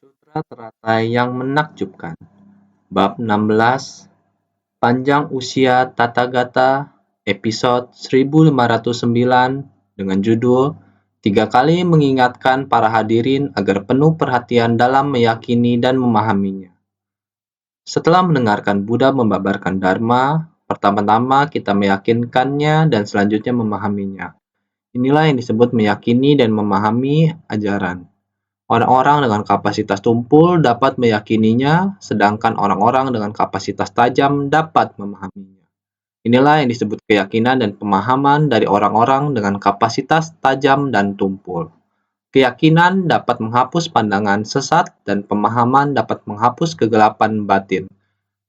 Sutra Teratai yang Menakjubkan Bab 16 Panjang Usia Tathagata Episode 1509 dengan judul Tiga kali mengingatkan para hadirin agar penuh perhatian dalam meyakini dan memahaminya. Setelah mendengarkan Buddha membabarkan Dharma, pertama-tama kita meyakinkannya dan selanjutnya memahaminya. Inilah yang disebut meyakini dan memahami ajaran. Orang-orang dengan kapasitas tumpul dapat meyakininya, sedangkan orang-orang dengan kapasitas tajam dapat memahaminya. Inilah yang disebut keyakinan dan pemahaman dari orang-orang dengan kapasitas tajam dan tumpul. Keyakinan dapat menghapus pandangan sesat dan pemahaman dapat menghapus kegelapan batin.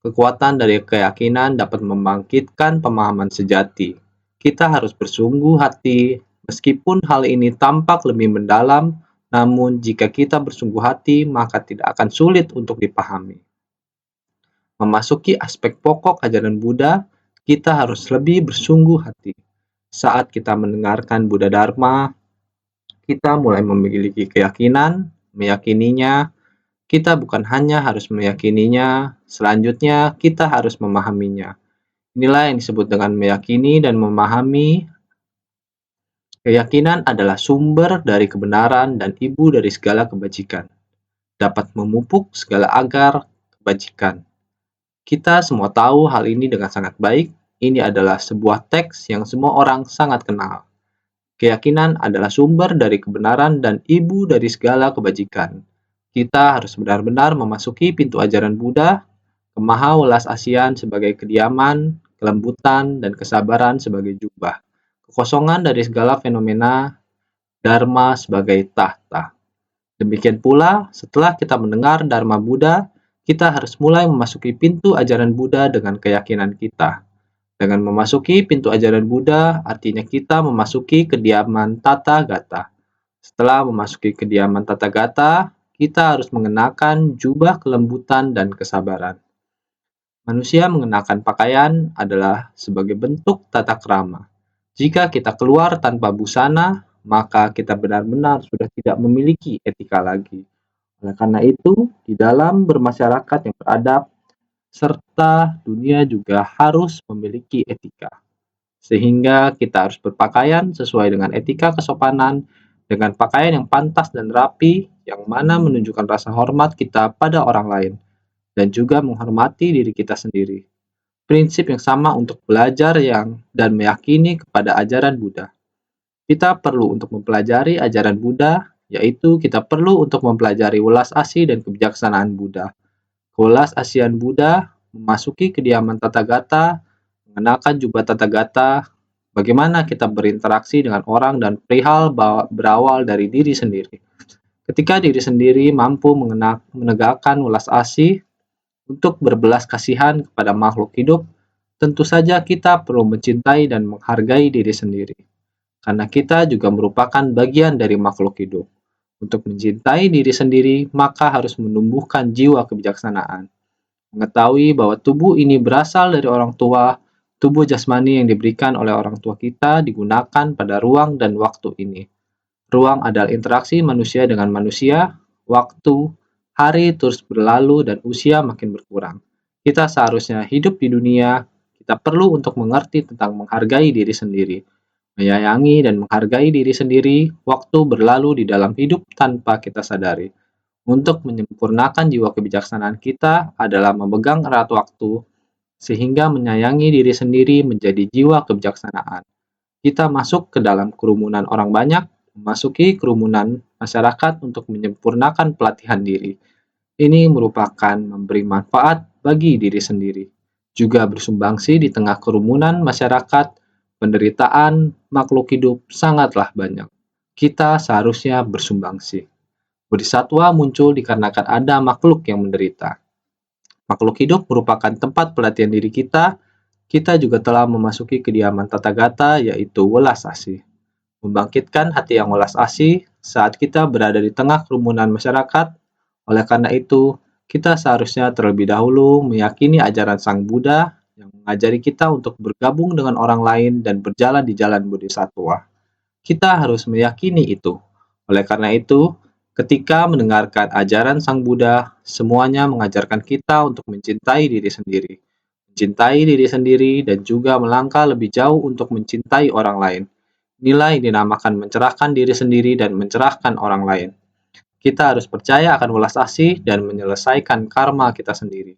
Kekuatan dari keyakinan dapat membangkitkan pemahaman sejati. Kita harus bersungguh hati, meskipun hal ini tampak lebih mendalam, namun jika kita bersungguh hati, maka tidak akan sulit untuk dipahami. Memasuki aspek pokok ajaran Buddha, kita harus lebih bersungguh hati. Saat kita mendengarkan Buddha Dharma, kita mulai memiliki keyakinan, meyakininya. Kita bukan hanya harus meyakininya, selanjutnya kita harus memahaminya. Inilah yang disebut dengan meyakini dan memahami. Keyakinan adalah sumber dari kebenaran dan ibu dari segala kebajikan. Dapat memupuk segala agar kebajikan. Kita semua tahu hal ini dengan sangat baik. Ini adalah sebuah teks yang semua orang sangat kenal. Keyakinan adalah sumber dari kebenaran dan ibu dari segala kebajikan. Kita harus benar-benar memasuki pintu ajaran Buddha, kemaha welas asian sebagai kediaman, kelembutan, dan kesabaran sebagai jubah. Kekosongan dari segala fenomena, Dharma sebagai tahta. Demikian pula, setelah kita mendengar Dharma Buddha, kita harus mulai memasuki pintu ajaran Buddha dengan keyakinan kita. Dengan memasuki pintu ajaran Buddha, artinya kita memasuki kediaman Tathagata. Setelah memasuki kediaman Tathagata, kita harus mengenakan jubah kelembutan dan kesabaran. Manusia mengenakan pakaian adalah sebagai bentuk tata krama. Jika kita keluar tanpa busana, maka kita benar-benar sudah tidak memiliki etika lagi. Oleh karena itu, di dalam bermasyarakat yang beradab, serta dunia juga harus memiliki etika. Sehingga kita harus berpakaian sesuai dengan etika kesopanan, dengan pakaian yang pantas dan rapi, yang mana menunjukkan rasa hormat kita pada orang lain, dan juga menghormati diri kita sendiri. Prinsip yang sama untuk belajar dan meyakini kepada ajaran Buddha. Kita perlu untuk mempelajari ajaran Buddha, yaitu kita perlu untuk mempelajari welas asih dan kebijaksanaan Buddha. Welas asian Buddha memasuki kediaman Tathagata, mengenakan jubah Tathagata, bagaimana kita berinteraksi dengan orang dan perihal berawal dari diri sendiri. Ketika diri sendiri mampu menegakkan welas asih, untuk berbelas kasihan kepada makhluk hidup, tentu saja kita perlu mencintai dan menghargai diri sendiri. Karena kita juga merupakan bagian dari makhluk hidup. Untuk mencintai diri sendiri, maka harus menumbuhkan jiwa kebijaksanaan. Mengetahui bahwa tubuh ini berasal dari orang tua, tubuh jasmani yang diberikan oleh orang tua kita digunakan pada ruang dan waktu ini. Ruang adalah interaksi manusia dengan manusia, waktu, hari terus berlalu dan usia makin berkurang. Kita seharusnya hidup di dunia, kita perlu untuk mengerti tentang menghargai diri sendiri. Menyayangi dan menghargai diri sendiri, waktu berlalu di dalam hidup tanpa kita sadari. Untuk menyempurnakan jiwa kebijaksanaan kita adalah memegang erat waktu, sehingga menyayangi diri sendiri menjadi jiwa kebijaksanaan. Kita masuk ke dalam kerumunan orang banyak, memasuki kerumunan masyarakat untuk menyempurnakan pelatihan diri. Ini merupakan memberi manfaat bagi diri sendiri. Juga bersumbangsi di tengah kerumunan masyarakat, penderitaan makhluk hidup sangatlah banyak. Kita seharusnya bersumbangsi. Bodhisatwa muncul dikarenakan ada makhluk yang menderita. Makhluk hidup merupakan tempat pelatihan diri kita. Kita juga telah memasuki kediaman Tathagata, yaitu welas asih. Membangkitkan hati yang welas asih saat kita berada di tengah kerumunan masyarakat. Oleh karena itu, kita seharusnya terlebih dahulu meyakini ajaran Sang Buddha yang mengajari kita untuk bergabung dengan orang lain dan berjalan di jalan bodhisattva. Kita harus meyakini itu. Oleh karena itu, Ketika mendengarkan ajaran Sang Buddha, semuanya mengajarkan kita untuk mencintai diri sendiri. Mencintai diri sendiri dan juga melangkah lebih jauh untuk mencintai orang lain. Nilai dinamakan mencerahkan diri sendiri dan mencerahkan orang lain. Kita harus percaya akan welas asih dan menyelesaikan karma kita sendiri.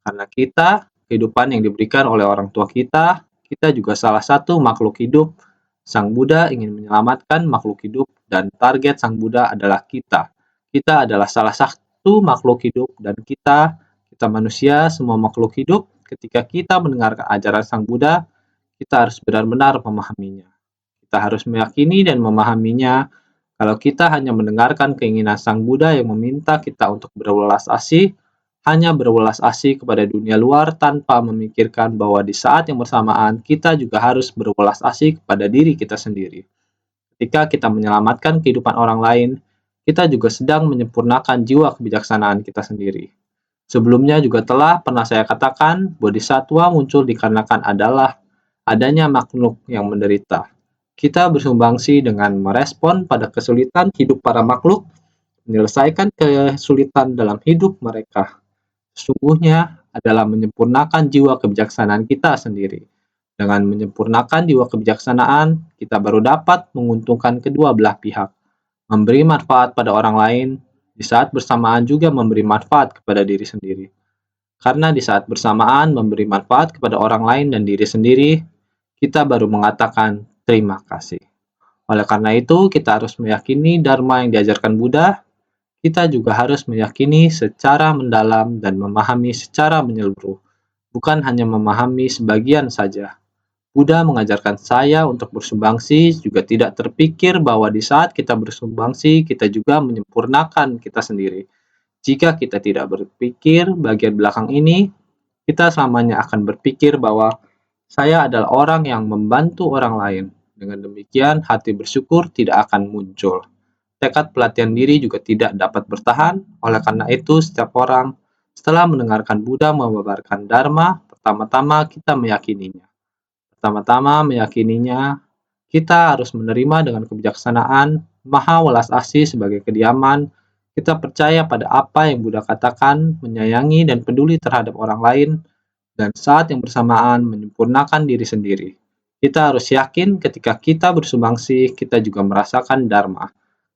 Karena kita, kehidupan yang diberikan oleh orang tua kita juga salah satu makhluk hidup. Sang Buddha ingin menyelamatkan makhluk hidup dan target Sang Buddha adalah kita. Kita adalah salah satu makhluk hidup dan kita manusia, semua makhluk hidup, ketika kita mendengarkan ajaran Sang Buddha, kita harus benar-benar memahaminya. Kita harus meyakini dan memahaminya. Kalau kita hanya mendengarkan keinginan Sang Buddha yang meminta kita untuk berwelas asih, hanya berwelas asih kepada dunia luar tanpa memikirkan bahwa di saat yang bersamaan kita juga harus berwelas asih kepada diri kita sendiri. Ketika kita menyelamatkan kehidupan orang lain, kita juga sedang menyempurnakan jiwa kebijaksanaan kita sendiri. Sebelumnya juga telah pernah saya katakan, bodhisattva muncul dikarenakan adanya makhluk yang menderita. Kita bersumbangsi dengan merespon pada kesulitan hidup para makhluk, menyelesaikan kesulitan dalam hidup mereka. Sesungguhnya adalah menyempurnakan jiwa kebijaksanaan kita sendiri. Dengan menyempurnakan jiwa kebijaksanaan, kita baru dapat menguntungkan kedua belah pihak, memberi manfaat pada orang lain, di saat bersamaan juga memberi manfaat kepada diri sendiri. Karena di saat bersamaan memberi manfaat kepada orang lain dan diri sendiri, kita baru mengatakan terima kasih. Oleh karena itu, kita harus meyakini Dharma yang diajarkan Buddha. Kita juga harus meyakini secara mendalam dan memahami secara menyeluruh, bukan hanya memahami sebagian saja. Buddha mengajarkan saya untuk bersumbangsi juga tidak terpikir bahwa di saat kita bersumbangsi, kita juga menyempurnakan kita sendiri. Jika kita tidak berpikir bagian belakang ini, kita selamanya akan berpikir bahwa saya adalah orang yang membantu orang lain. Dengan demikian, hati bersyukur tidak akan muncul. Tekad pelatihan diri juga tidak dapat bertahan, oleh karena itu setiap orang setelah mendengarkan Buddha membabarkan Dharma, pertama-tama kita meyakininya. Pertama-tama meyakininya, kita harus menerima dengan kebijaksanaan, maha welas asih sebagai kediaman, kita percaya pada apa yang Buddha katakan, menyayangi dan peduli terhadap orang lain, dan saat yang bersamaan menyempurnakan diri sendiri. Kita harus yakin ketika kita bersumbangsi, kita juga merasakan Dharma.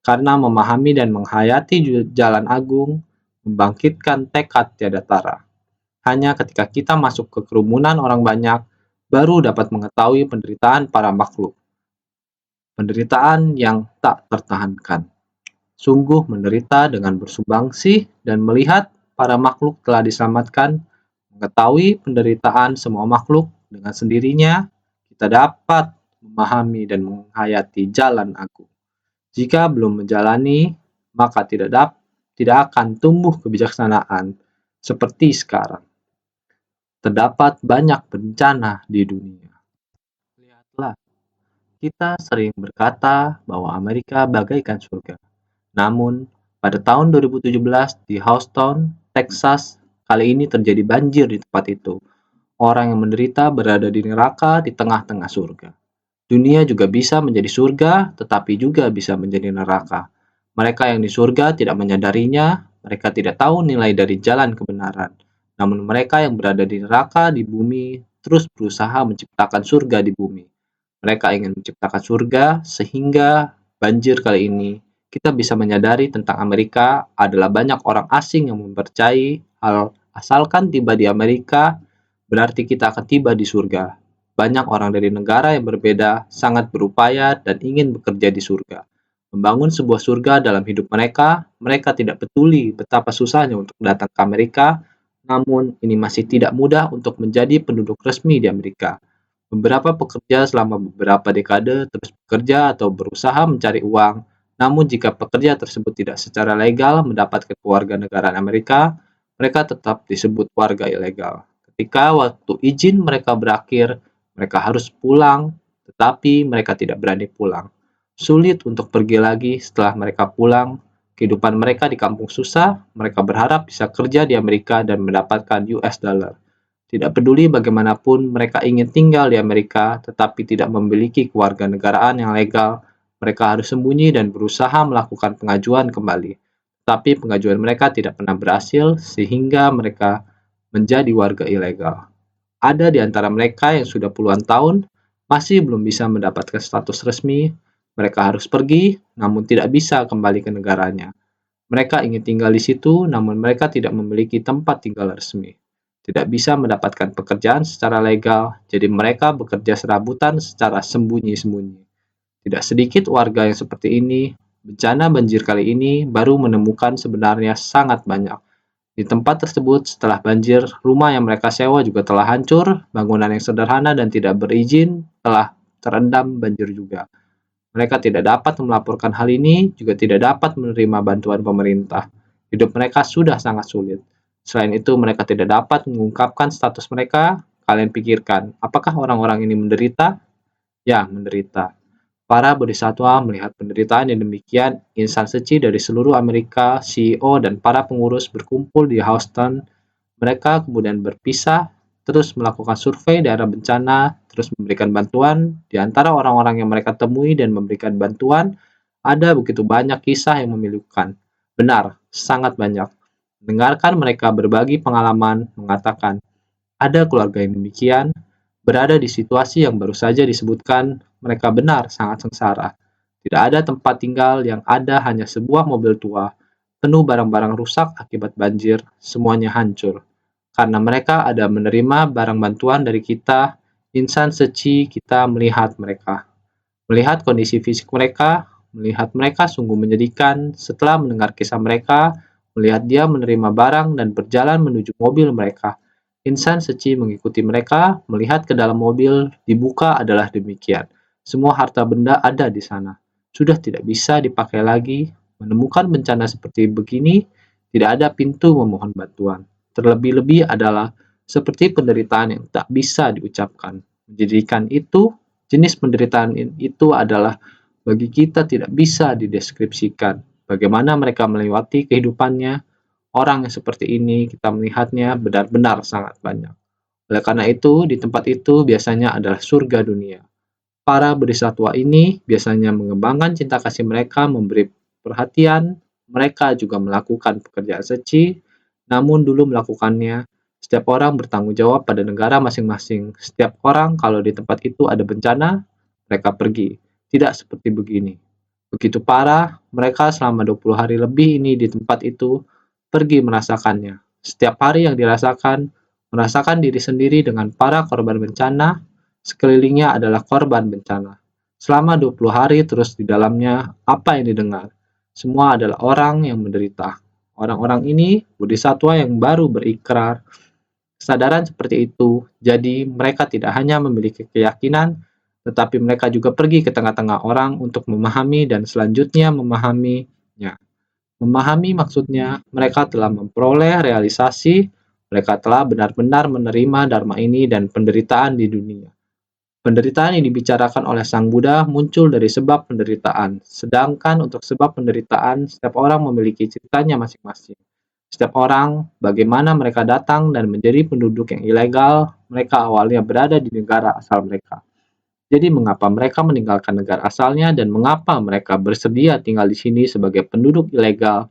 Karena memahami dan menghayati jalan agung, membangkitkan tekad tiada tara. Hanya ketika kita masuk ke kerumunan orang banyak, baru dapat mengetahui penderitaan para makhluk. Penderitaan yang tak tertahankan. Sungguh menderita dengan bersumbangsi dan melihat para makhluk telah diselamatkan, mengetahui penderitaan semua makhluk dengan sendirinya, kita dapat memahami dan menghayati jalan agung. Jika belum menjalani, maka tidak akan tumbuh kebijaksanaan seperti sekarang. Terdapat banyak bencana di dunia. Lihatlah, kita sering berkata bahwa Amerika bagaikan surga. Namun, pada tahun 2017 di Houston, Texas, kali ini terjadi banjir di tempat itu. Orang yang menderita berada di neraka di tengah-tengah surga. Dunia juga bisa menjadi surga, tetapi juga bisa menjadi neraka. Mereka yang di surga tidak menyadarinya, mereka tidak tahu nilai dari jalan kebenaran. Namun mereka yang berada di neraka di bumi terus berusaha menciptakan surga di bumi. Mereka ingin menciptakan surga sehingga banjir kali ini kita bisa menyadari tentang Amerika adalah banyak orang asing yang mempercayai hal asalkan tiba di Amerika berarti kita akan tiba di surga. Banyak orang dari negara yang berbeda sangat berupaya dan ingin bekerja di surga. Membangun sebuah surga dalam hidup mereka, mereka tidak peduli betapa susahnya untuk datang ke Amerika, namun ini masih tidak mudah untuk menjadi penduduk resmi di Amerika. Beberapa pekerja selama beberapa dekade terus bekerja atau berusaha mencari uang, namun jika pekerja tersebut tidak secara legal mendapatkan kewarganegaraan Amerika, mereka tetap disebut warga ilegal. Ketika waktu izin mereka berakhir, mereka harus pulang, tetapi mereka tidak berani pulang. Sulit untuk pergi lagi setelah mereka pulang. Kehidupan mereka di kampung susah, mereka berharap bisa kerja di Amerika dan mendapatkan US dollar. Tidak peduli bagaimanapun mereka ingin tinggal di Amerika, tetapi tidak memiliki kewarganegaraan yang legal, Mereka harus sembunyi dan berusaha melakukan pengajuan kembali. Tapi pengajuan mereka tidak pernah berhasil sehingga mereka menjadi warga ilegal. Ada di antara mereka yang sudah puluhan tahun masih belum bisa mendapatkan status resmi. Mereka harus pergi, namun tidak bisa kembali ke negaranya. Mereka ingin tinggal di situ, namun mereka tidak memiliki tempat tinggal resmi. Tidak bisa mendapatkan pekerjaan secara legal, jadi mereka bekerja serabutan secara sembunyi-sembunyi. Tidak sedikit warga yang seperti ini. Bencana banjir kali ini baru menemukan sebenarnya sangat banyak. Di tempat tersebut, setelah banjir, rumah yang mereka sewa juga telah hancur, bangunan yang sederhana dan tidak berizin telah terendam banjir juga. Mereka tidak dapat melaporkan hal ini, juga tidak dapat menerima bantuan pemerintah. Hidup mereka sudah sangat sulit. Selain itu, mereka tidak dapat mengungkapkan status mereka. Kalian pikirkan, apakah orang-orang ini menderita? Ya, menderita. Para bodhisatwa melihat penderitaan yang demikian, insan suci dari seluruh Amerika, CEO, dan para pengurus berkumpul di Houston. Mereka kemudian berpisah, terus melakukan survei daerah bencana, terus memberikan bantuan. Di antara orang-orang yang mereka temui dan memberikan bantuan, ada begitu banyak kisah yang memilukan. Benar, sangat banyak. Dengarkan mereka berbagi pengalaman, mengatakan, ada keluarga yang demikian, berada di situasi yang baru saja disebutkan, mereka benar sangat sengsara. Tidak ada tempat tinggal, yang ada hanya sebuah mobil tua, penuh barang-barang rusak akibat banjir, semuanya hancur. Karena mereka ada menerima barang bantuan dari kita, insan suci kita melihat mereka. Melihat kondisi fisik mereka, melihat mereka sungguh menyedihkan setelah mendengar kisah mereka, melihat dia menerima barang dan berjalan menuju mobil mereka. Insan suci mengikuti mereka, melihat ke dalam mobil, dibuka adalah demikian. Semua harta benda ada di sana. Sudah tidak bisa dipakai lagi. Menemukan bencana seperti begini, tidak ada pintu memohon bantuan. Terlebih-lebih adalah seperti penderitaan yang tak bisa diucapkan. Menjadikan itu, jenis penderitaan itu adalah bagi kita tidak bisa dideskripsikan. Bagaimana mereka melewati kehidupannya, orang yang seperti ini kita melihatnya benar-benar sangat banyak. Oleh karena itu, di tempat itu biasanya adalah surga dunia. Para bodhisattva ini biasanya mengembangkan cinta kasih mereka, memberi perhatian, mereka juga melakukan pekerjaan suci, namun dulu melakukannya. Setiap orang bertanggung jawab pada negara masing-masing. Setiap orang kalau di tempat itu ada bencana, mereka pergi. Tidak seperti begini. Begitu parah, mereka selama 20 hari lebih ini di tempat itu pergi merasakannya. Setiap hari yang dirasakan, merasakan diri sendiri dengan para korban bencana, sekelilingnya adalah korban bencana. Selama 20 hari terus di dalamnya, apa yang didengar? Semua adalah orang yang menderita. Orang-orang ini bodhisattva yang baru berikrar kesadaran seperti itu. Jadi mereka tidak hanya memiliki keyakinan, tetapi mereka juga pergi ke tengah-tengah orang untuk memahami dan selanjutnya memahaminya. Memahami maksudnya, mereka telah memperoleh realisasi, mereka telah benar-benar menerima Dharma ini dan penderitaan di dunia. Penderitaan yang dibicarakan oleh Sang Buddha muncul dari sebab penderitaan, sedangkan untuk sebab penderitaan, setiap orang memiliki ceritanya masing-masing. Setiap orang, bagaimana mereka datang dan menjadi penduduk yang ilegal, mereka awalnya berada di negara asal mereka. Jadi mengapa mereka meninggalkan negara asalnya dan mengapa mereka bersedia tinggal di sini sebagai penduduk ilegal,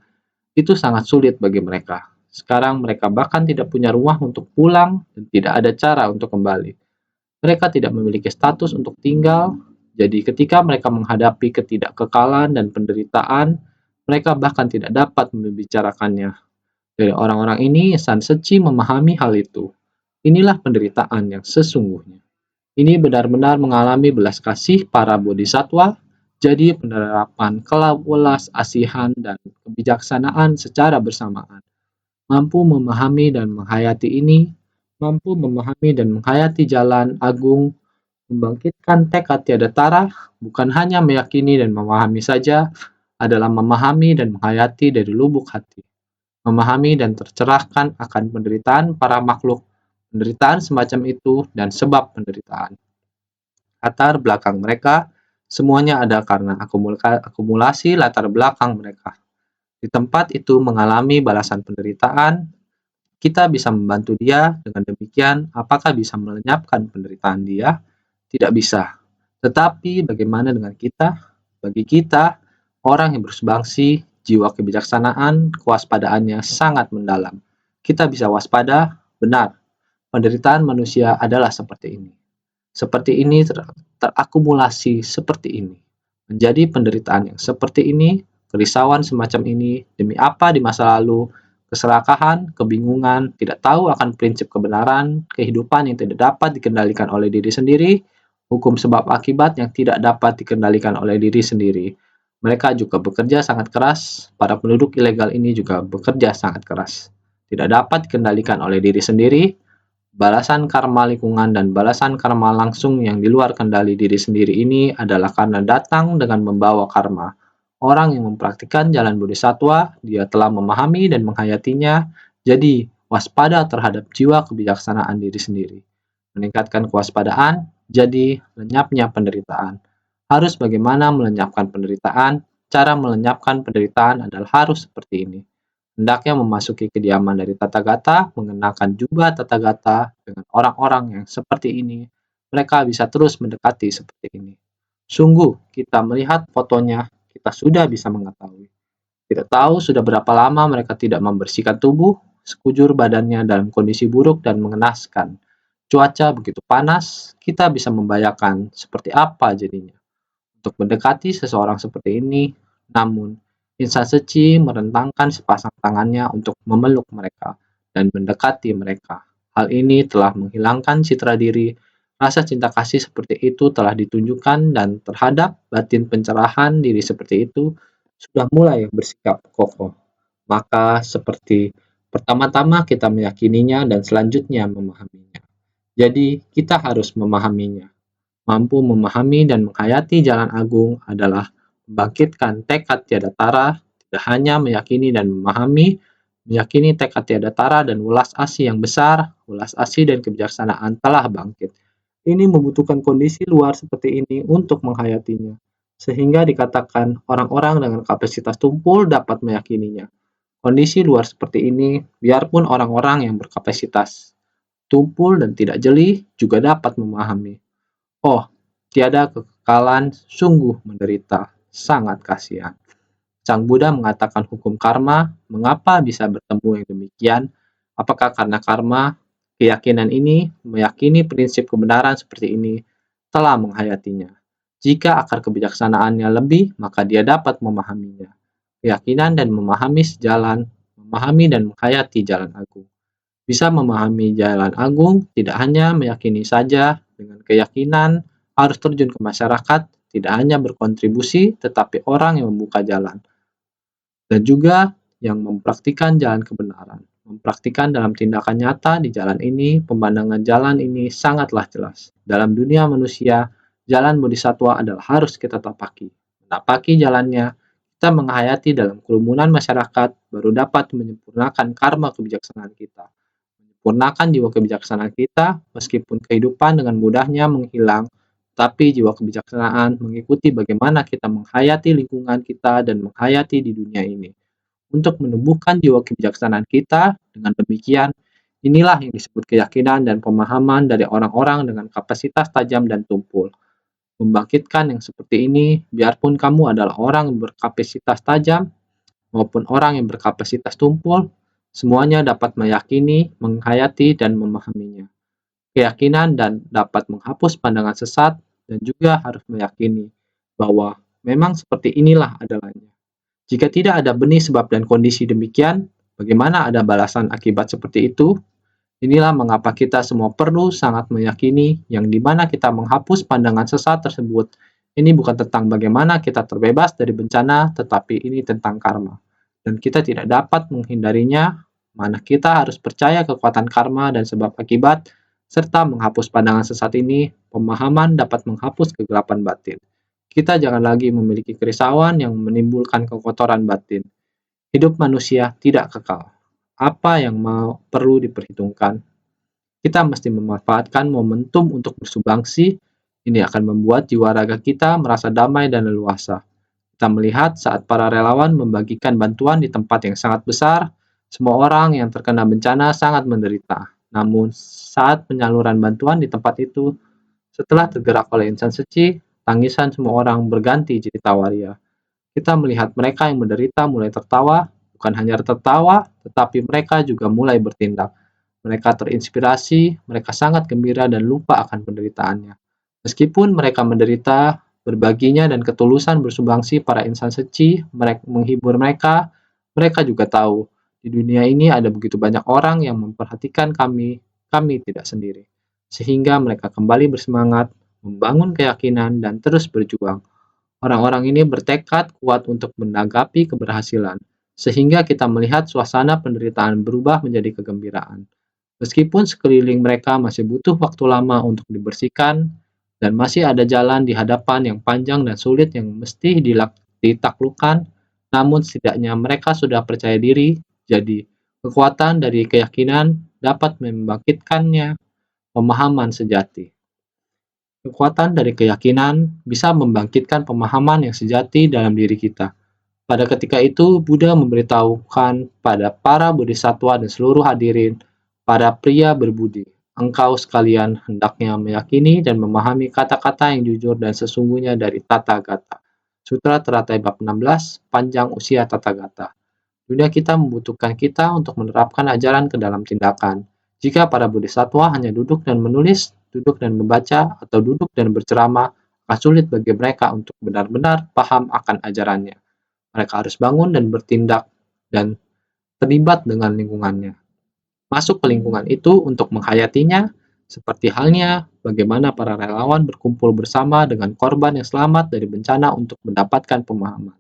itu sangat sulit bagi mereka. Sekarang mereka bahkan tidak punya rumah untuk pulang dan tidak ada cara untuk kembali. Mereka tidak memiliki status untuk tinggal, jadi ketika mereka menghadapi ketidakkekalan dan penderitaan, mereka bahkan tidak dapat membicarakannya. Dari orang-orang ini, San Seci memahami hal itu. Inilah penderitaan yang sesungguhnya. Ini benar-benar mengalami belas kasih para bodhisattva, jadi penerapan kewelas asihan dan kebijaksanaan secara bersamaan. Mampu memahami dan menghayati ini, mampu memahami dan menghayati jalan agung, membangkitkan tekad tiada tara, bukan hanya meyakini dan memahami saja, adalah memahami dan menghayati dari lubuk hati. Memahami dan tercerahkan akan penderitaan para makhluk, penderitaan semacam itu, dan sebab penderitaan. Latar belakang mereka, semuanya ada karena akumulasi latar belakang mereka. Di tempat itu mengalami balasan penderitaan, kita bisa membantu dia. Dengan demikian, apakah bisa melenyapkan penderitaan dia? Tidak bisa. Tetapi bagaimana dengan kita? Bagi kita, orang yang bersumbangsi, jiwa kebijaksanaan, kewaspadaannya sangat mendalam. Kita bisa waspada, benar, penderitaan manusia adalah seperti ini. Seperti ini terakumulasi seperti ini. Menjadi penderitaan yang seperti ini, kerisauan semacam ini, demi apa di masa lalu, keserakahan, kebingungan, tidak tahu akan prinsip kebenaran, kehidupan yang tidak dapat dikendalikan oleh diri sendiri, hukum sebab akibat yang tidak dapat dikendalikan oleh diri sendiri. Mereka juga bekerja sangat keras, para penduduk ilegal ini juga bekerja sangat keras. Tidak dapat dikendalikan oleh diri sendiri, balasan karma lingkungan dan balasan karma langsung yang di luar kendali diri sendiri ini adalah karena datang dengan membawa karma. Orang yang mempraktikkan jalan bodhisattva, dia telah memahami dan menghayatinya, jadi waspada terhadap jiwa kebijaksanaan diri sendiri. Meningkatkan kewaspadaan, jadi lenyapnya penderitaan. Harus bagaimana melenyapkan penderitaan? Cara melenyapkan penderitaan adalah harus seperti ini. Hendaknya memasuki kediaman dari Tathagata, mengenakan jubah Tathagata dengan orang-orang yang seperti ini. Mereka bisa terus mendekati seperti ini. Sungguh, kita melihat fotonya, kita sudah bisa mengetahui. Tidak tahu sudah berapa lama mereka tidak membersihkan tubuh, sekujur badannya dalam kondisi buruk dan mengenaskan. Cuaca begitu panas, kita bisa membayangkan seperti apa jadinya. Untuk mendekati seseorang seperti ini, namun insan suci merentangkan sepasang tangannya untuk memeluk mereka dan mendekati mereka. Hal ini telah menghilangkan citra diri. Rasa cinta kasih seperti itu telah ditunjukkan dan terhadap batin pencerahan diri seperti itu sudah mulai bersikap kokoh. Maka seperti pertama-tama kita meyakininya dan selanjutnya memahaminya. Jadi kita harus memahaminya. Mampu memahami dan menghayati jalan agung adalah membangkitkan tekad tiada tara, tidak hanya meyakini dan memahami, meyakini tekad tiada tara dan welas asih yang besar, welas asih dan kebijaksanaan telah bangkit. Ini membutuhkan kondisi luar seperti ini untuk menghayatinya, sehingga dikatakan orang-orang dengan kapasitas tumpul dapat meyakininya. Kondisi luar seperti ini, biarpun orang-orang yang berkapasitas tumpul dan tidak jeli juga dapat memahami. Oh, tiada kekekalan, sungguh menderita, sangat kasihan. Sang Buddha mengatakan hukum karma, mengapa bisa bertemu yang demikian? Apakah karena karma? Keyakinan ini, meyakini prinsip kebenaran seperti ini, telah menghayatinya. Jika akar kebijaksanaannya lebih, maka dia dapat memahaminya. Keyakinan dan memahami sejalan, memahami dan menghayati jalan agung. Bisa memahami jalan agung, tidak hanya meyakini saja, dengan keyakinan harus terjun ke masyarakat, tidak hanya berkontribusi, tetapi orang yang membuka jalan. Dan juga yang mempraktikkan jalan kebenaran. Mempraktikkan dalam tindakan nyata di jalan ini, pemandangan jalan ini sangatlah jelas. Dalam dunia manusia, jalan bodhisattva adalah harus kita tapaki. Menapaki jalannya, kita menghayati dalam kerumunan masyarakat, baru dapat menyempurnakan karma kebijaksanaan kita. Menyempurnakan jiwa kebijaksanaan kita, meskipun kehidupan dengan mudahnya menghilang, tapi jiwa kebijaksanaan mengikuti bagaimana kita menghayati lingkungan kita dan menghayati di dunia ini. Untuk menumbuhkan jiwa kebijaksanaan kita, dengan demikian, inilah yang disebut keyakinan dan pemahaman dari orang-orang dengan kapasitas tajam dan tumpul. Membangkitkan yang seperti ini, biarpun kamu adalah orang yang berkapasitas tajam maupun orang yang berkapasitas tumpul, semuanya dapat meyakini, menghayati, dan memahaminya. Keyakinan dan dapat menghapus pandangan sesat dan juga harus meyakini bahwa memang seperti inilah adalahnya. Jika tidak ada benih sebab dan kondisi demikian, bagaimana ada balasan akibat seperti itu? Inilah mengapa kita semua perlu sangat meyakini yang dimana kita menghapus pandangan sesat tersebut. Ini bukan tentang bagaimana kita terbebas dari bencana, tetapi ini tentang karma. Dan kita tidak dapat menghindarinya, mana kita harus percaya kekuatan karma dan sebab akibat, serta menghapus pandangan sesat ini, pemahaman dapat menghapus kegelapan batin. Kita jangan lagi memiliki kerisauan yang menimbulkan kekotoran batin. Hidup manusia tidak kekal. Apa yang perlu diperhitungkan? Kita mesti memanfaatkan momentum untuk bersumbangsi. Ini akan membuat jiwa raga kita merasa damai dan leluasa. Kita melihat saat para relawan membagikan bantuan di tempat yang sangat besar, semua orang yang terkena bencana sangat menderita. Namun, saat penyaluran bantuan di tempat itu, setelah tergerak oleh insan suci, tangisan semua orang berganti jadi tawa ria. Kita melihat mereka yang menderita mulai tertawa, bukan hanya tertawa, tetapi mereka juga mulai bertindak. Mereka terinspirasi, mereka sangat gembira dan lupa akan penderitaannya. Meskipun mereka menderita, berbaginya dan ketulusan bersumbangsih para insan suci, mereka menghibur mereka, mereka juga tahu di dunia ini ada begitu banyak orang yang memperhatikan kami tidak sendiri. Sehingga mereka kembali bersemangat, membangun keyakinan, dan terus berjuang. Orang-orang ini bertekad kuat untuk menanggapi keberhasilan, sehingga kita melihat suasana penderitaan berubah menjadi kegembiraan. Meskipun sekeliling mereka masih butuh waktu lama untuk dibersihkan, dan masih ada jalan di hadapan yang panjang dan sulit yang mesti ditaklukkan, namun setidaknya mereka sudah percaya diri, jadi kekuatan dari keyakinan dapat membangkitkannya pemahaman sejati. Kekuatan dari keyakinan bisa membangkitkan pemahaman yang sejati dalam diri kita. Pada ketika itu, Buddha memberitahukan pada para bodhisattva dan seluruh hadirin, para pria berbudi, engkau sekalian hendaknya meyakini dan memahami kata-kata yang jujur dan sesungguhnya dari Tathagata. Sutra Teratai Bab 16, Panjang Usia Tathagata. Dunia kita membutuhkan kita untuk menerapkan ajaran ke dalam tindakan. Jika para bodhisattva hanya duduk dan menulis, duduk dan membaca, atau duduk dan berceramah, akan sulit bagi mereka untuk benar-benar paham akan ajarannya. Mereka harus bangun dan bertindak dan terlibat dengan lingkungannya. Masuk ke lingkungan itu untuk menghayatinya, seperti halnya bagaimana para relawan berkumpul bersama dengan korban yang selamat dari bencana untuk mendapatkan pemahaman.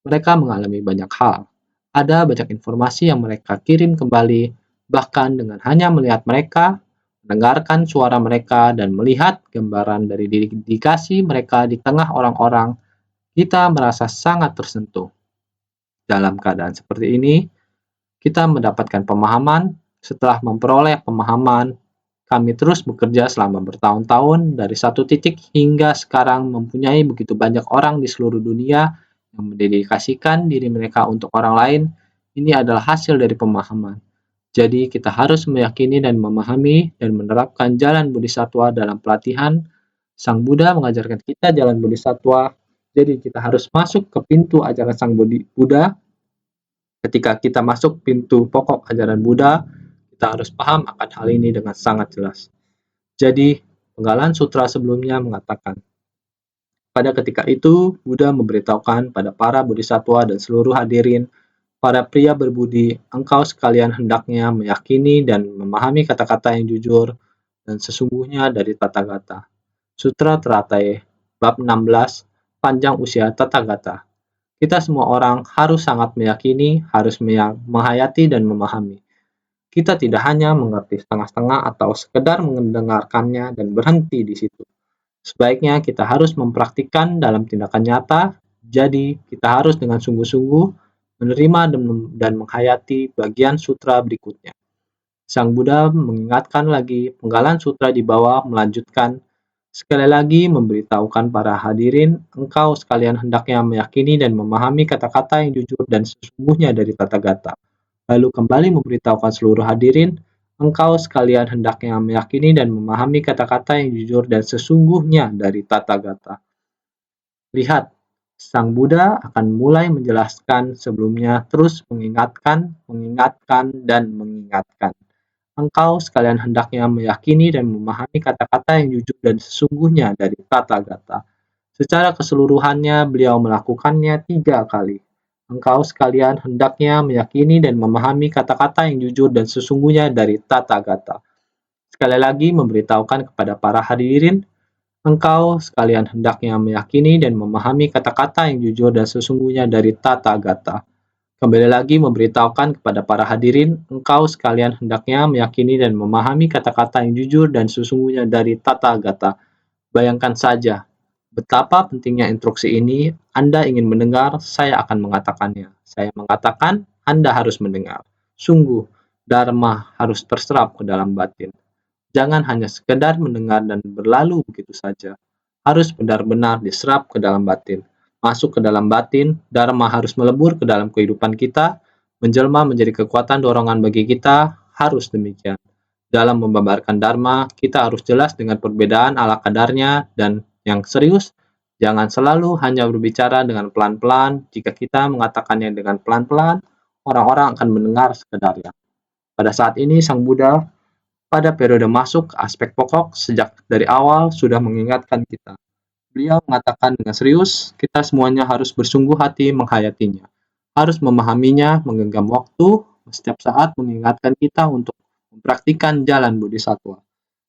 Mereka mengalami banyak hal. Ada banyak informasi yang mereka kirim kembali, bahkan dengan hanya melihat mereka, mendengarkan suara mereka, dan melihat gambaran dari dedikasi mereka di tengah orang-orang, kita merasa sangat tersentuh. Dalam keadaan seperti ini, kita mendapatkan pemahaman. Setelah memperoleh pemahaman, kami terus bekerja selama bertahun-tahun dari satu titik hingga sekarang mempunyai begitu banyak orang di seluruh dunia yang mendedikasikan diri mereka untuk orang lain. Ini adalah hasil dari pemahaman. Jadi kita harus meyakini dan memahami dan menerapkan jalan bodhisattva dalam pelatihan. Sang Buddha mengajarkan kita jalan bodhisattva. Jadi kita harus masuk ke pintu ajaran Sang Buddha. Ketika kita masuk pintu pokok ajaran Buddha, kita harus paham akan hal ini dengan sangat jelas. Jadi, Penggalan Sutra sebelumnya mengatakan, pada ketika itu, Buddha memberitahukan pada para bodhisattva dan seluruh hadirin, para pria berbudi, engkau sekalian hendaknya meyakini dan memahami kata-kata yang jujur dan sesungguhnya dari Tathagata. Sutra Teratai, Bab 16, Panjang Usia Tathagata. Kita semua orang harus sangat meyakini, harus menghayati dan memahami. Kita tidak hanya mengerti setengah-setengah atau sekedar mendengarkannya dan berhenti di situ. Sebaiknya kita harus mempraktikkan dalam tindakan nyata, jadi kita harus dengan sungguh-sungguh menerima dan menghayati bagian sutra berikutnya. Sang Buddha mengingatkan lagi, Penggalan Sutra di bawah melanjutkan, sekali lagi memberitahukan para hadirin, engkau sekalian hendaknya meyakini dan memahami kata-kata yang jujur dan sesungguhnya dari Tathagata. Lalu kembali memberitahukan seluruh hadirin, engkau sekalian hendaknya meyakini dan memahami kata-kata yang jujur dan sesungguhnya dari Tathagata. Lihat, Sang Buddha akan mulai menjelaskan sebelumnya terus mengingatkan, dan mengingatkan. Engkau sekalian hendaknya meyakini dan memahami kata-kata yang jujur dan sesungguhnya dari Tathagata. Secara keseluruhannya beliau melakukannya 3 kali. Engkau sekalian hendaknya meyakini dan memahami kata-kata yang jujur dan sesungguhnya dari Tathagata. Sekali lagi memberitahukan kepada para hadirin, engkau sekalian hendaknya meyakini dan memahami kata-kata yang jujur dan sesungguhnya dari Tathagata. Kembali lagi memberitahukan kepada para hadirin, engkau sekalian hendaknya meyakini dan memahami kata-kata yang jujur dan sesungguhnya dari Tathagata. Bayangkan saja, betapa pentingnya instruksi ini. Anda ingin mendengar, saya akan mengatakannya. Saya mengatakan, Anda harus mendengar. Sungguh, Dharma harus terserap ke dalam batin. Jangan hanya sekedar mendengar dan berlalu begitu saja. Harus benar-benar diserap ke dalam batin. Masuk ke dalam batin, Dharma harus melebur ke dalam kehidupan kita, menjelma menjadi kekuatan dorongan bagi kita, harus demikian. Dalam membabarkan Dharma, kita harus jelas dengan perbedaan ala kadarnya dan yang serius Jangan selalu hanya berbicara dengan pelan-pelan. Jika kita mengatakannya dengan pelan-pelan, orang-orang akan mendengar sekedarnya. Pada saat ini, Sang Buddha pada periode masuk aspek pokok sejak dari awal sudah mengingatkan kita. Beliau mengatakan dengan serius, kita semuanya harus bersungguh hati menghayatinya, harus memahaminya, menggenggam waktu, setiap saat mengingatkan kita untuk mempraktikkan jalan bodhisattva.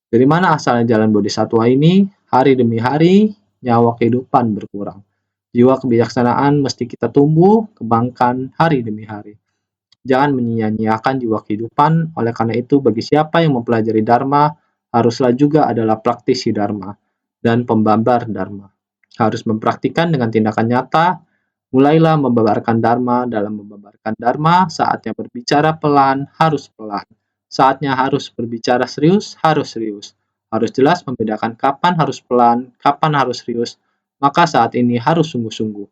Dari mana asalnya jalan bodhisattva ini? Hari demi hari, nyawa kehidupan berkurang. Jiwa kebijaksanaan mesti kita tumbuh, kembangkan hari demi hari. Jangan menyia-nyiakan jiwa kehidupan, oleh karena itu bagi siapa yang mempelajari Dharma, haruslah juga adalah praktisi Dharma dan pembabar Dharma. Harus mempraktikkan dengan tindakan nyata, mulailah membabarkan Dharma. Dalam membabarkan Dharma, saatnya berbicara pelan, harus pelan. Saatnya harus berbicara serius, harus serius. Harus jelas membedakan kapan harus pelan, kapan harus serius, maka saat ini harus sungguh-sungguh.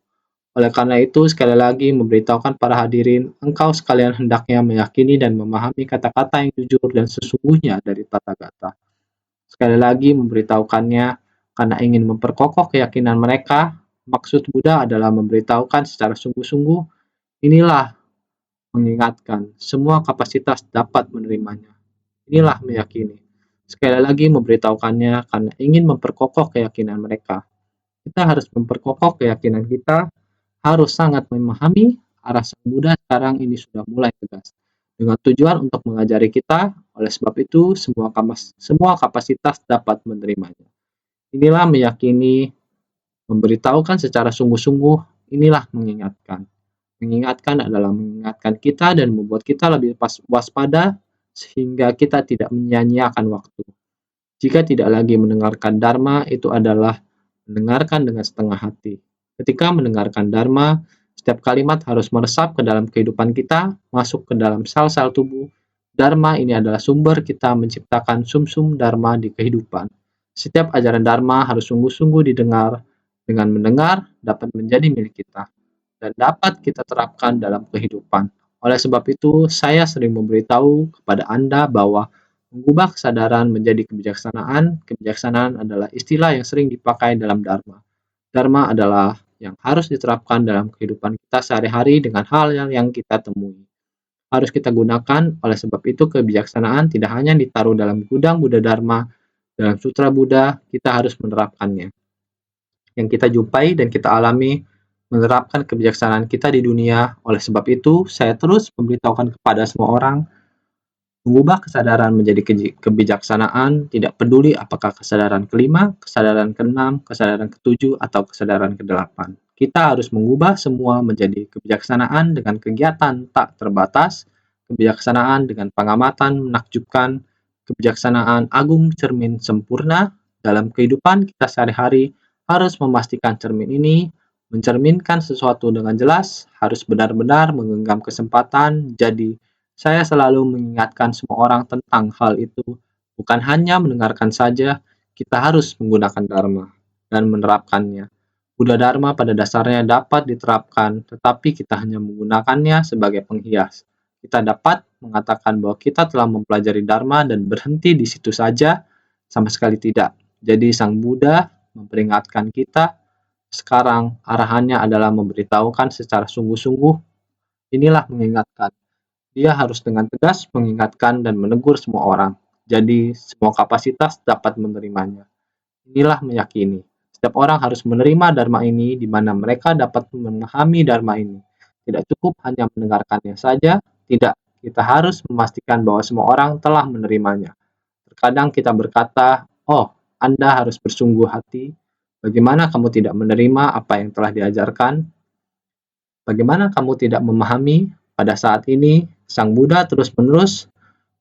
Oleh karena itu, sekali lagi memberitahukan para hadirin, engkau sekalian hendaknya meyakini dan memahami kata-kata yang jujur dan sesungguhnya dari Tathagata. Sekali lagi memberitahukannya karena ingin memperkokoh keyakinan mereka. Maksud Buddha adalah memberitahukan secara sungguh-sungguh, inilah mengingatkan, semua kapasitas dapat menerimanya. Inilah meyakini. Sekali lagi memberitahukannya karena ingin memperkokoh keyakinan mereka. Kita harus memperkokoh keyakinan kita, harus sangat memahami arah Sang Buddha sekarang ini sudah mulai tegas. Dengan tujuan untuk mengajari kita, oleh sebab itu semua kapasitas dapat menerimanya. Inilah meyakini, memberitahukan secara sungguh-sungguh, inilah mengingatkan. Mengingatkan adalah mengingatkan kita dan membuat kita lebih waspada sehingga kita tidak menyia-nyiakan waktu. Jika tidak lagi mendengarkan Dharma, itu adalah mendengarkan dengan setengah hati. Ketika mendengarkan Dharma, setiap kalimat harus meresap ke dalam kehidupan kita, masuk ke dalam sel-sel tubuh. Dharma ini adalah sumber kita menciptakan sumsum Dharma di kehidupan. Setiap ajaran Dharma harus sungguh-sungguh didengar. Dengan mendengar, dapat menjadi milik kita dan dapat kita terapkan dalam kehidupan. Oleh sebab itu, saya sering memberitahu kepada Anda bahwa mengubah kesadaran menjadi kebijaksanaan. Kebijaksanaan adalah istilah yang sering dipakai dalam Dharma. Dharma adalah yang harus diterapkan dalam kehidupan kita sehari-hari dengan hal yang kita temui. Harus kita gunakan, oleh sebab itu kebijaksanaan tidak hanya ditaruh dalam gudang Buddha Dharma, dalam sutra Buddha, kita harus menerapkannya. Yang kita jumpai dan kita alami menerapkan kebijaksanaan kita di dunia. Oleh sebab itu, saya terus memberitahukan kepada semua orang, mengubah kesadaran menjadi kebijaksanaan, tidak peduli apakah kesadaran kelima, kesadaran keenam, kesadaran ketujuh, atau kesadaran kedelapan. Kita harus mengubah semua menjadi kebijaksanaan dengan kegiatan tak terbatas, kebijaksanaan dengan pengamatan menakjubkan, kebijaksanaan agung cermin sempurna. Dalam kehidupan kita sehari-hari, harus memastikan cermin ini mencerminkan sesuatu dengan jelas, harus benar-benar menggenggam kesempatan. Jadi, saya selalu mengingatkan semua orang tentang hal itu. Bukan hanya mendengarkan saja, kita harus menggunakan Dharma dan menerapkannya. Buddha Dharma pada dasarnya dapat diterapkan, tetapi kita hanya menggunakannya sebagai penghias. Kita dapat mengatakan bahwa kita telah mempelajari Dharma dan berhenti di situ saja, sama sekali tidak. Jadi Sang Buddha memperingatkan kita, sekarang arahannya adalah memberitahukan secara sungguh-sungguh, inilah mengingatkan. Dia harus dengan tegas mengingatkan dan menegur semua orang. Jadi semua kapasitas dapat menerimanya. Inilah meyakini. Setiap orang harus menerima Dharma ini di mana mereka dapat memahami Dharma ini. Tidak cukup hanya mendengarkannya saja, tidak. Kita harus memastikan bahwa semua orang telah menerimanya. Terkadang kita berkata, oh, Anda harus bersungguh hati. Bagaimana kamu tidak menerima apa yang telah diajarkan? Bagaimana kamu tidak memahami? Pada saat ini, Sang Buddha terus-menerus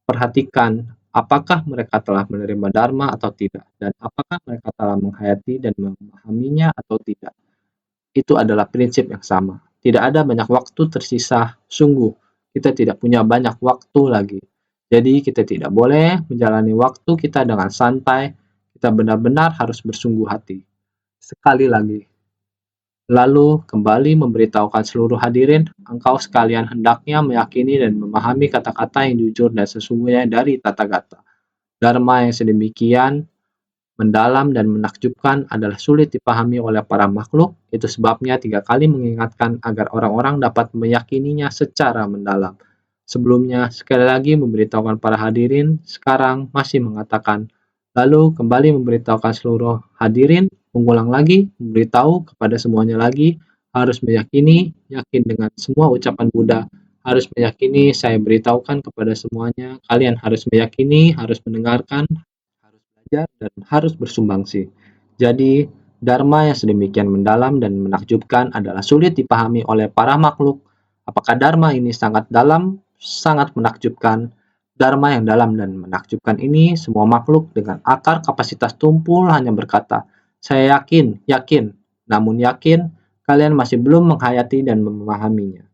perhatikan apakah mereka telah menerima Dharma atau tidak, dan apakah mereka telah menghayati dan memahaminya atau tidak. Itu adalah prinsip yang sama. Tidak ada banyak waktu tersisa, sungguh. Kita tidak punya banyak waktu lagi. Jadi kita tidak boleh menjalani waktu kita dengan santai, kita benar-benar harus bersungguh hati. Sekali lagi, lalu kembali memberitahukan seluruh hadirin, engkau sekalian hendaknya meyakini dan memahami kata-kata yang jujur dan sesungguhnya dari Tathagata. Dharma yang sedemikian mendalam dan menakjubkan adalah sulit dipahami oleh para makhluk. Itu sebabnya 3 kali mengingatkan agar orang-orang dapat meyakininya secara mendalam. Sebelumnya, sekali lagi memberitahukan para hadirin, sekarang masih mengatakan, lalu kembali memberitahukan seluruh hadirin, mengulang lagi, memberitahu kepada semuanya lagi, harus meyakini, yakin dengan semua ucapan Buddha, harus meyakini, saya beritahukan kepada semuanya, kalian harus meyakini, harus mendengarkan, harus belajar, dan harus bersumbangsi. Jadi, Dharma yang sedemikian mendalam dan menakjubkan adalah sulit dipahami oleh para makhluk. Apakah Dharma ini sangat dalam, sangat menakjubkan? Dharma yang dalam dan menakjubkan ini, semua makhluk dengan akar kapasitas tumpul hanya berkata, saya yakin, yakin. Namun yakin, kalian masih belum menghayati dan memahaminya.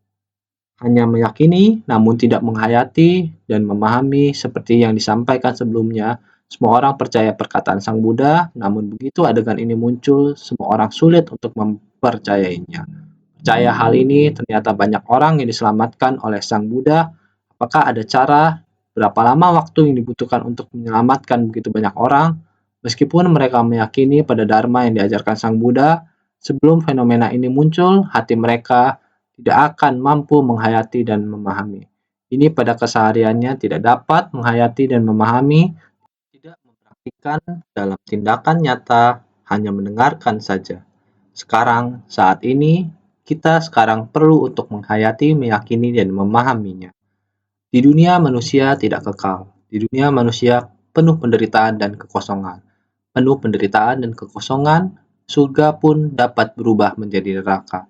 Hanya meyakini, namun tidak menghayati dan memahami seperti yang disampaikan sebelumnya. Semua orang percaya perkataan Sang Buddha, namun begitu adegan ini muncul, semua orang sulit untuk mempercayainya. Percaya hal ini, ternyata banyak orang yang diselamatkan oleh Sang Buddha. Apakah ada cara? Berapa lama waktu yang dibutuhkan untuk menyelamatkan begitu banyak orang? Meskipun mereka meyakini pada Dharma yang diajarkan Sang Buddha, sebelum fenomena ini muncul, hati mereka tidak akan mampu menghayati dan memahami. Ini pada kesehariannya tidak dapat menghayati dan memahami, tidak mempraktikkan dalam tindakan nyata, hanya mendengarkan saja. Sekarang, saat ini, kita sekarang perlu untuk menghayati, meyakini, dan memahaminya. Di dunia manusia tidak kekal. Di dunia manusia penuh penderitaan dan kekosongan. Penuh penderitaan dan kekosongan, surga pun dapat berubah menjadi neraka.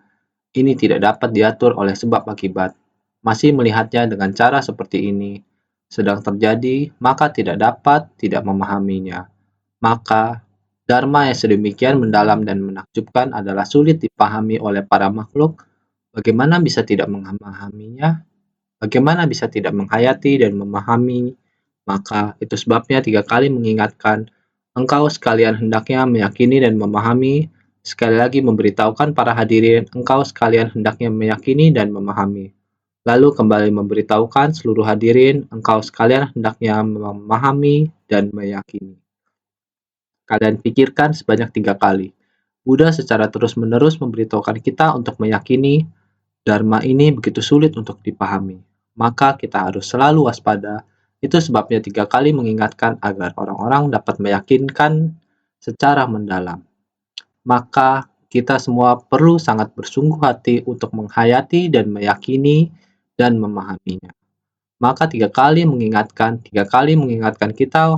Ini tidak dapat diatur oleh sebab akibat. Masih melihatnya dengan cara seperti ini, sedang terjadi, maka tidak dapat tidak memahaminya. Maka, Dharma yang sedemikian mendalam dan menakjubkan adalah sulit dipahami oleh para makhluk. Bagaimana bisa tidak memahaminya? Bagaimana bisa tidak menghayati dan memahami? Maka itu sebabnya 3 kali mengingatkan, engkau sekalian hendaknya meyakini dan memahami. Sekali lagi memberitahukan para hadirin, engkau sekalian hendaknya meyakini dan memahami. Lalu kembali memberitahukan seluruh hadirin, engkau sekalian hendaknya memahami dan meyakini. Kalian pikirkan sebanyak 3 kali. Buddha secara terus-menerus memberitahukan kita untuk meyakini Dharma ini begitu sulit untuk dipahami. Maka kita harus selalu waspada. Itu sebabnya 3 kali mengingatkan agar orang-orang dapat meyakinkan secara mendalam. Maka kita semua perlu sangat bersungguh hati untuk menghayati dan meyakini dan memahaminya. Maka 3 kali mengingatkan kita,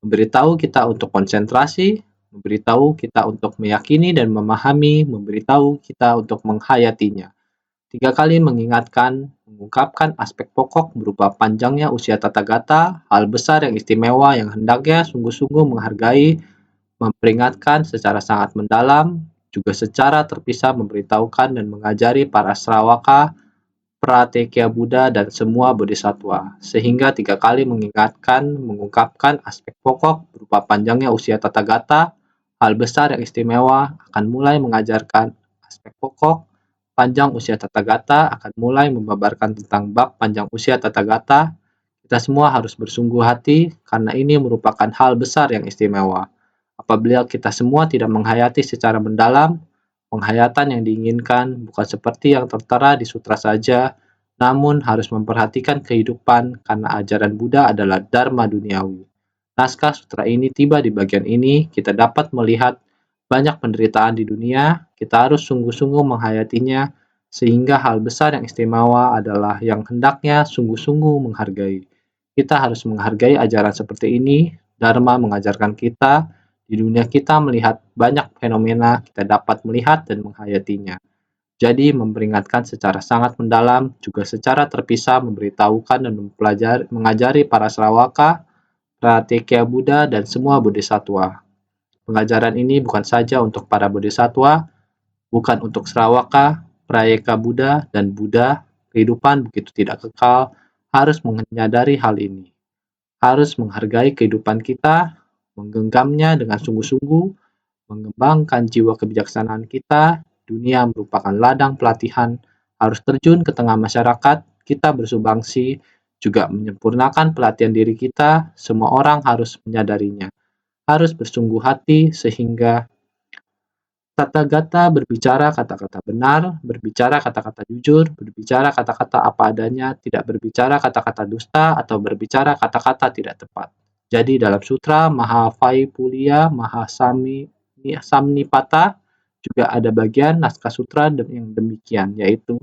memberitahu kita untuk konsentrasi, memberitahu kita untuk meyakini dan memahami, memberitahu kita untuk menghayatinya. 3 kali mengingatkan, mengungkapkan aspek pokok berupa panjangnya usia Tathagata, hal besar yang istimewa yang hendaknya sungguh-sungguh menghargai, memperingatkan secara sangat mendalam, juga secara terpisah memberitahukan dan mengajari para Sravaka, Pratyekya Buddha, dan semua bodhisattva, sehingga 3 kali mengingatkan, mengungkapkan aspek pokok berupa panjangnya usia Tathagata, hal besar yang istimewa akan mulai mengajarkan aspek pokok, panjang usia Tathagata akan mulai membabarkan tentang bab panjang usia Tathagata. Kita semua harus bersungguh hati karena ini merupakan hal besar yang istimewa. Apabila kita semua tidak menghayati secara mendalam, penghayatan yang diinginkan bukan seperti yang tertera di sutra saja, namun harus memperhatikan kehidupan karena ajaran Buddha adalah Dharma duniawi. Naskah sutra ini tiba di bagian ini, kita dapat melihat banyak penderitaan di dunia, kita harus sungguh-sungguh menghayatinya, sehingga hal besar yang istimewa adalah yang hendaknya sungguh-sungguh menghargai. Kita harus menghargai ajaran seperti ini, Dharma mengajarkan kita, di dunia kita melihat banyak fenomena, kita dapat melihat dan menghayatinya. Jadi memperingatkan secara sangat mendalam, juga secara terpisah memberitahukan dan mengajari para Sravaka, Pratyekya Buddha, dan semua bodhisattva. Pengajaran ini bukan saja untuk para bodhisattva, bukan untuk Sravaka, Pratyekya Buddha, dan Buddha. Kehidupan begitu tidak kekal, harus menyadari hal ini. Harus menghargai kehidupan kita, menggenggamnya dengan sungguh-sungguh, mengembangkan jiwa kebijaksanaan kita. Dunia merupakan ladang pelatihan, harus terjun ke tengah masyarakat, kita bersumbangsi, juga menyempurnakan pelatihan diri kita, semua orang harus menyadarinya. harus bersungguh hati sehingga kata-kata berbicara kata-kata benar, berbicara kata-kata jujur, berbicara kata-kata apa adanya, tidak berbicara kata-kata dusta atau berbicara kata-kata tidak tepat. Jadi dalam sutra Mahavaipulya Samnipata juga ada bagian naskah sutra yang demikian, yaitu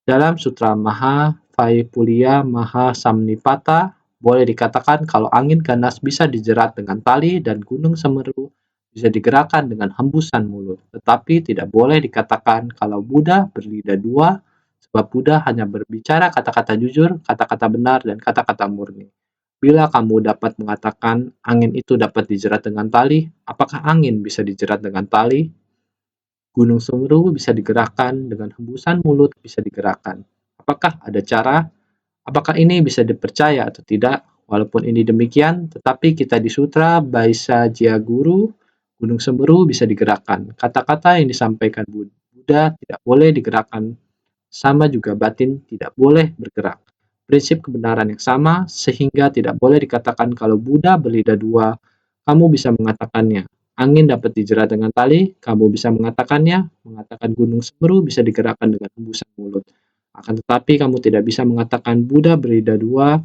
dalam sutra Mahavaipulya Samnipata boleh dikatakan kalau angin ganas bisa dijerat dengan tali dan gunung Semeru bisa digerakkan dengan hembusan mulut. Tetapi tidak boleh dikatakan kalau Buddha berlidah dua, sebab Buddha hanya berbicara kata-kata jujur, kata-kata benar, dan kata-kata murni. Bila kamu dapat mengatakan angin itu dapat dijerat dengan tali, apakah angin bisa dijerat dengan tali? Gunung Semeru bisa digerakkan dengan hembusan mulut bisa digerakkan. Apakah ada cara? Apakah ini bisa dipercaya atau tidak? Walaupun ini demikian, tetapi kita di Sutra Baisa Jia Guru, Gunung Semeru bisa digerakkan. Kata-kata yang disampaikan Buddha tidak boleh digerakkan, sama juga batin tidak boleh bergerak. Prinsip kebenaran yang sama, sehingga tidak boleh dikatakan kalau Buddha berlidah dua, kamu bisa mengatakannya. Angin dapat dijerat dengan tali, kamu bisa mengatakannya. Mengatakan Gunung Semeru bisa digerakkan dengan hembusan mulut. Akan tetapi kamu tidak bisa mengatakan Buddha berlidah dua.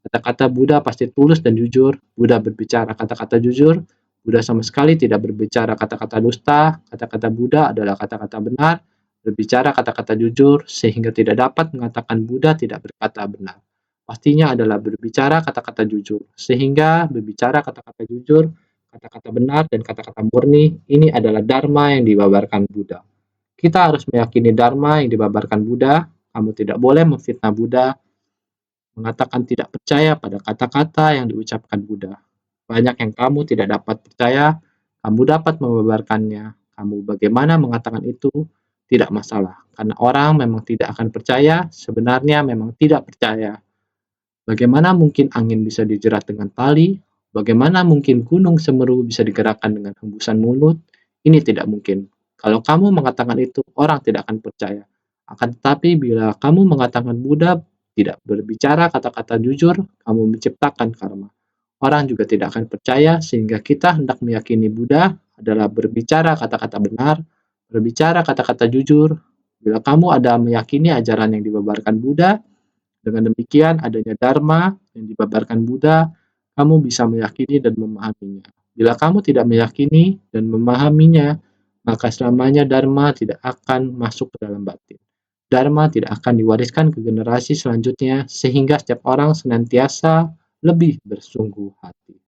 Kata-kata Buddha pasti tulus dan jujur. Buddha berbicara kata-kata jujur. Buddha sama sekali tidak berbicara kata-kata dusta. Kata-kata Buddha adalah kata-kata benar. Berbicara kata-kata jujur, sehingga tidak dapat mengatakan Buddha tidak berkata benar. Pastinya adalah berbicara kata-kata jujur, sehingga berbicara kata-kata jujur, kata-kata benar, dan kata-kata murni, ini adalah Dharma yang dibabarkan Buddha. Kita harus meyakini Dharma yang dibabarkan Buddha. Kamu tidak boleh memfitnah Buddha, mengatakan tidak percaya pada kata-kata yang diucapkan Buddha. Banyak yang kamu tidak dapat percaya, kamu dapat membabarkannya. Kamu bagaimana mengatakan itu tidak masalah, karena orang memang tidak akan percaya, sebenarnya memang tidak percaya. Bagaimana mungkin angin bisa dijerat dengan tali? Bagaimana mungkin gunung Semeru bisa digerakkan dengan hembusan mulut? Ini tidak mungkin. Kalau kamu mengatakan itu, orang tidak akan percaya. Akan tetapi bila kamu mengatakan Buddha tidak berbicara kata-kata jujur, kamu menciptakan karma. Orang juga tidak akan percaya sehingga kita hendak meyakini Buddha adalah berbicara kata-kata benar, berbicara kata-kata jujur. Bila kamu ada meyakini ajaran yang dibabarkan Buddha, dengan demikian, adanya Dharma yang dibabarkan Buddha, kamu bisa meyakini dan memahaminya. Bila kamu tidak meyakini dan memahaminya, maka selamanya Dharma tidak akan masuk ke dalam batin. Dharma tidak akan diwariskan ke generasi selanjutnya, sehingga setiap orang senantiasa lebih bersungguh hati.